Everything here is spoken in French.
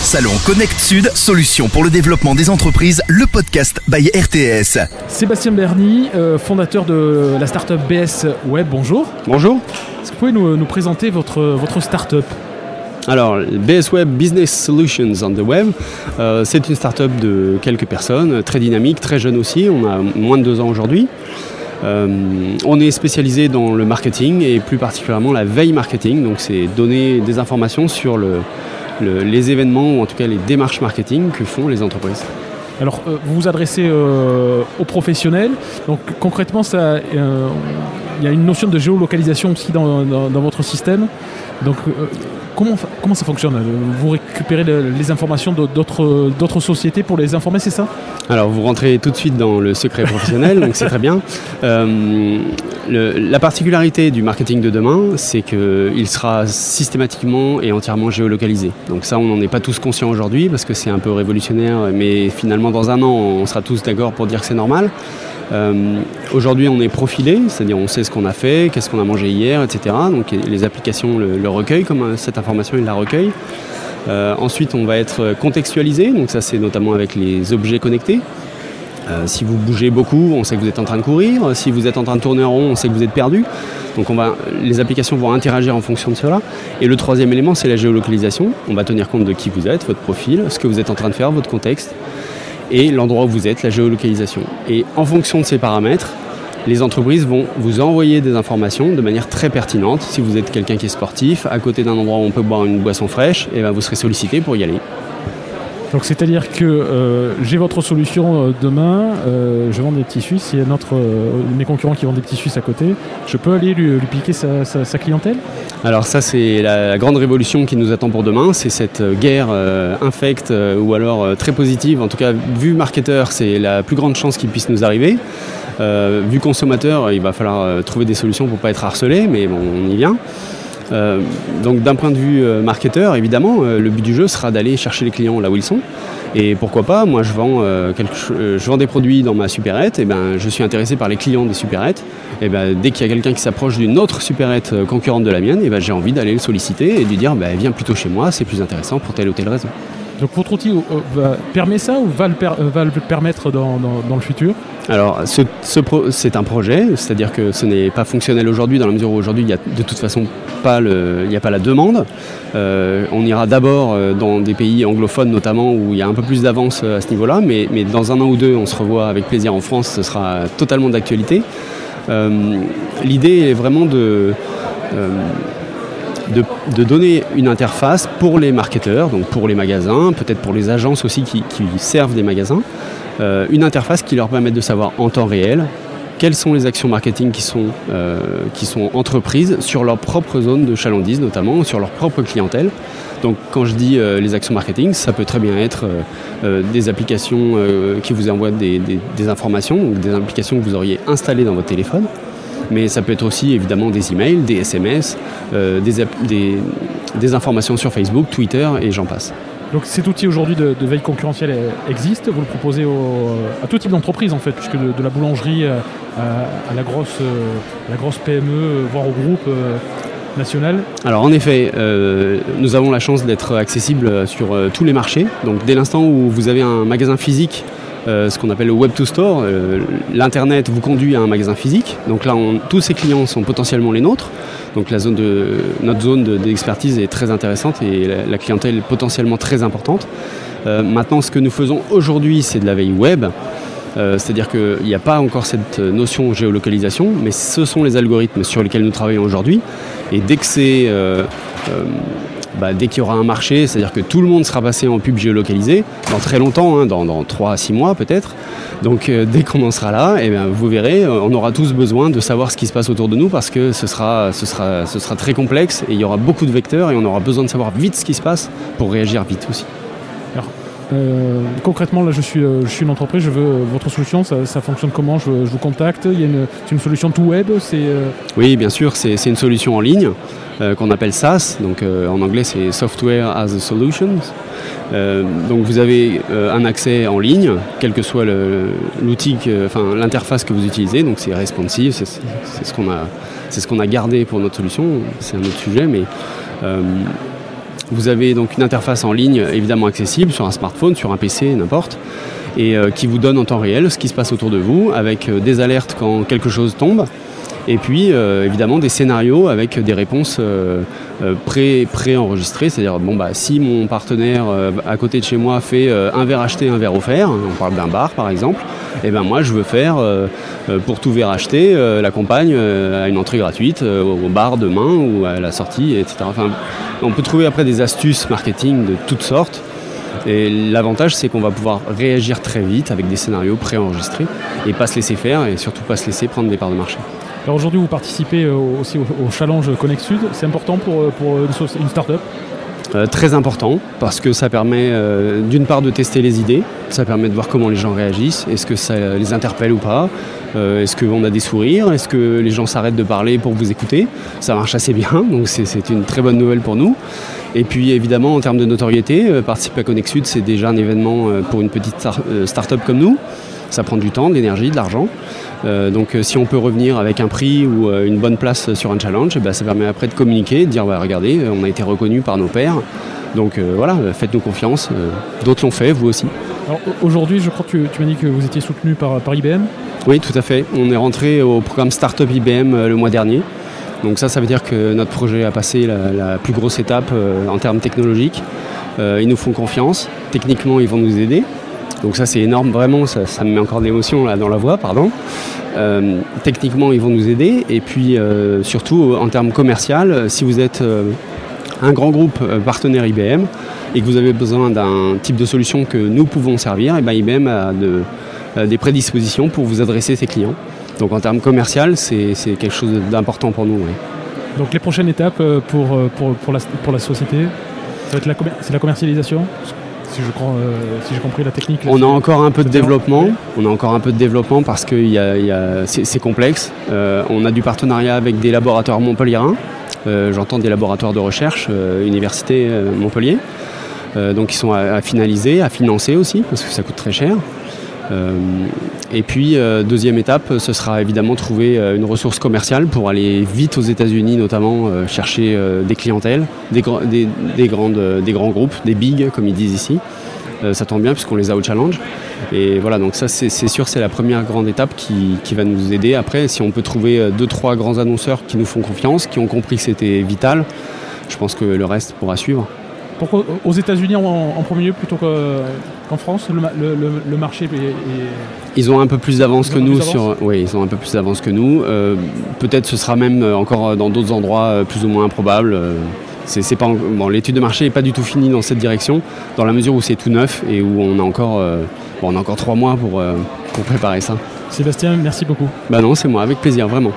Salon Connect Sud, solution pour le développement des entreprises, le podcast by RTS. Sébastien Berny, fondateur de la startup BS Web, bonjour. Bonjour. Est-ce que vous pouvez nous présenter votre startup ? Alors, BS Web Business Solutions on the Web, c'est une startup de quelques personnes, très dynamique, très jeune aussi, on a moins de 2 ans aujourd'hui. On est spécialisé dans le marketing et plus particulièrement la veille marketing, donc c'est donner des informations sur les événements ou en tout cas les démarches marketing que font les entreprises. Alors, vous vous adressez aux professionnels, donc concrètement, il y a une notion de géolocalisation aussi dans votre système. Donc, comment ça fonctionne ? Vous récupérez les informations d'autres sociétés pour les informer, c'est ça ? Alors, vous rentrez tout de suite dans le secret professionnel, donc c'est très bien. La particularité du marketing de demain, c'est qu'il sera systématiquement et entièrement géolocalisé. Donc ça, on n'en est pas tous conscients aujourd'hui parce que c'est un peu révolutionnaire, mais finalement, dans 1 an, on sera tous d'accord pour dire que c'est normal. Aujourd'hui on est profilé, c'est-à-dire on sait ce qu'on a fait, qu'est-ce qu'on a mangé hier, etc. Donc les applications le recueillent, comme cette information ils la recueillent. Ensuite on va être contextualisé, donc ça c'est notamment avec les objets connectés. Si vous bougez beaucoup, on sait que vous êtes en train de courir. Si vous êtes en train de tourner en rond, on sait que vous êtes perdu. Donc les applications vont interagir en fonction de cela. Et le 3e élément, c'est la géolocalisation. On va tenir compte de qui vous êtes, votre profil, ce que vous êtes en train de faire, votre contexte. Et l'endroit où vous êtes, la géolocalisation. Et en fonction de ces paramètres, les entreprises vont vous envoyer des informations de manière très pertinente. Si vous êtes quelqu'un qui est sportif, à côté d'un endroit où on peut boire une boisson fraîche, et vous serez sollicité pour y aller. Donc c'est-à-dire que j'ai votre solution demain, je vends des petits Suisses, il y a mes concurrents qui vendent des petits Suisses à côté, je peux aller lui piquer sa clientèle ? Alors ça c'est la grande révolution qui nous attend pour demain, c'est cette guerre infecte ou alors très positive, en tout cas vu marketeur c'est la plus grande chance qui puisse nous arriver. Vu consommateur il va falloir trouver des solutions pour ne pas être harcelé, mais bon on y vient. Donc d'un point de vue marketeur, évidemment, le but du jeu sera d'aller chercher les clients là où ils sont. Et pourquoi pas, moi je vends des produits dans ma supérette, et je suis intéressé par les clients des supérettes. Et dès qu'il y a quelqu'un qui s'approche d'une autre supérette concurrente de la mienne, j'ai envie d'aller le solliciter et de lui dire viens plutôt chez moi, c'est plus intéressant pour telle ou telle raison. Donc votre outil permet ça ou va le permettre dans le futur ? Alors c'est un projet, c'est-à-dire que ce n'est pas fonctionnel aujourd'hui dans la mesure où aujourd'hui il n'y a de toute façon pas la demande. On ira d'abord dans des pays anglophones notamment où il y a un peu plus d'avance à ce niveau-là, mais dans 1 an ou 2 on se revoit avec plaisir en France, ce sera totalement d'actualité. L'idée est vraiment de donner une interface pour les marketeurs, donc pour les magasins, peut-être pour les agences aussi qui servent des magasins, une interface qui leur permette de savoir en temps réel quelles sont les actions marketing qui sont entreprises sur leur propre zone de chalandise notamment, sur leur propre clientèle. Donc quand je dis les actions marketing, ça peut très bien être des applications qui vous envoient des informations, donc des applications que vous auriez installées dans votre téléphone. Mais ça peut être aussi évidemment des emails, des SMS, des informations sur Facebook, Twitter et j'en passe. Donc cet outil aujourd'hui de veille concurrentielle existe, vous le proposez à tout type d'entreprise en fait, puisque de la boulangerie à la grosse PME, voire au groupe national. Alors en effet, nous avons la chance d'être accessibles sur tous les marchés. Donc dès l'instant où vous avez un magasin physique, ce qu'on appelle le Web to Store, l'internet vous conduit à un magasin physique. Donc là, tous ces clients sont potentiellement les nôtres. Donc notre zone d'expertise est très intéressante et la clientèle est potentiellement très importante. Maintenant, ce que nous faisons aujourd'hui, c'est de la veille web. C'est-à-dire qu'il n'y a pas encore cette notion de géolocalisation, mais ce sont les algorithmes sur lesquels nous travaillons aujourd'hui. Et dès qu'il y aura un marché, c'est-à-dire que tout le monde sera passé en pub géolocalisée, dans très longtemps, dans 3 à 6 mois peut-être. Donc dès qu'on en sera là, vous verrez, on aura tous besoin de savoir ce qui se passe autour de nous parce que ce sera très complexe et il y aura beaucoup de vecteurs et on aura besoin de savoir vite ce qui se passe pour réagir vite aussi. Alors, concrètement, là je suis une entreprise, je veux votre solution, ça fonctionne comment ? Je vous contacte, c'est une solution tout web ? Oui, bien sûr, c'est une solution en ligne qu'on appelle SaaS, donc en anglais c'est Software as a Solution. Donc vous avez un accès en ligne, quel que soit l'outil, l'interface que vous utilisez, donc c'est responsive, c'est ce qu'on a gardé pour notre solution, c'est un autre sujet, mais Vous avez donc une interface en ligne évidemment accessible sur un smartphone, sur un PC, n'importe, et qui vous donne en temps réel ce qui se passe autour de vous, avec des alertes quand quelque chose tombe, et puis évidemment des scénarios avec des réponses pré-enregistrées, c'est-à-dire si mon partenaire à côté de chez moi fait un verre acheté, un verre offert, on parle d'un bar par exemple, et ben moi je veux faire pour tout verre acheté l'accompagne à une entrée gratuite au bar demain ou à la sortie, etc. Enfin, on peut trouver après des astuces marketing de toutes sortes. Et l'avantage, c'est qu'on va pouvoir réagir très vite avec des scénarios préenregistrés et pas se laisser faire et surtout pas se laisser prendre des parts de marché. Alors aujourd'hui, vous participez aussi au challenge Connect Sud. C'est important pour une start-up ? Très important parce que ça permet d'une part de tester les idées, ça permet de voir comment les gens réagissent, est-ce que ça les interpelle ou pas, est-ce qu'on a des sourires, est-ce que les gens s'arrêtent de parler pour vous écouter. Ça marche assez bien, donc c'est une très bonne nouvelle pour nous. Et puis évidemment en termes de notoriété, participer à Connect Sud c'est déjà un événement pour une petite start-up comme nous. Ça prend du temps, de l'énergie, de l'argent. Donc si on peut revenir avec un prix ou une bonne place sur un challenge, ça permet après de communiquer, de dire regardez, on a été reconnu par nos pairs. Donc voilà, faites-nous confiance. D'autres l'ont fait, vous aussi. Alors aujourd'hui, je crois que tu m'as dit que vous étiez soutenu par IBM. Oui, tout à fait. On est rentré au programme Startup IBM le mois dernier. Donc ça veut dire que notre projet a passé la plus grosse étape en termes technologiques. Ils nous font confiance. Techniquement, ils vont nous aider. Donc ça c'est énorme, vraiment, ça me met encore d'émotion là dans la voix, pardon. Techniquement ils vont nous aider et puis surtout en termes commercial, si vous êtes un grand groupe partenaire IBM et que vous avez besoin d'un type de solution que nous pouvons servir, et IBM a des prédispositions pour vous adresser ses clients. Donc en termes commercial, c'est quelque chose d'important pour nous. Oui. Donc les prochaines étapes pour la société, ça va être la commercialisation ? Si j'ai compris la technique. On a encore un peu de développement. Oui. On a encore un peu de développement parce que c'est complexe. On a du partenariat avec des laboratoires montpelliérains. J'entends des laboratoires de recherche, Université Montpellier. Donc ils sont à finaliser, à financer aussi parce que ça coûte très cher. Et puis deuxième étape, ce sera évidemment trouver une ressource commerciale pour aller vite aux États-Unis, notamment chercher des clientèles, des grands groupes, des bigs comme ils disent ici. Ça tombe bien puisqu'on les a au challenge. Et voilà, donc ça c'est sûr, c'est la première grande étape qui va nous aider. Après, si on peut trouver 2-3 grands annonceurs qui nous font confiance, qui ont compris que c'était vital, je pense que le reste pourra suivre. Pourquoi aux États-Unis en premier lieu plutôt qu'en France, le marché est... Ils ont un peu plus d'avance que nous oui, ils ont un peu plus d'avance que nous. Peut-être ce sera même encore dans d'autres endroits plus ou moins improbables. C'est pas l'étude de marché n'est pas du tout finie dans cette direction, dans la mesure où c'est tout neuf et où on a encore 3 mois pour préparer ça. Sébastien, merci beaucoup. Non, c'est moi, avec plaisir, vraiment.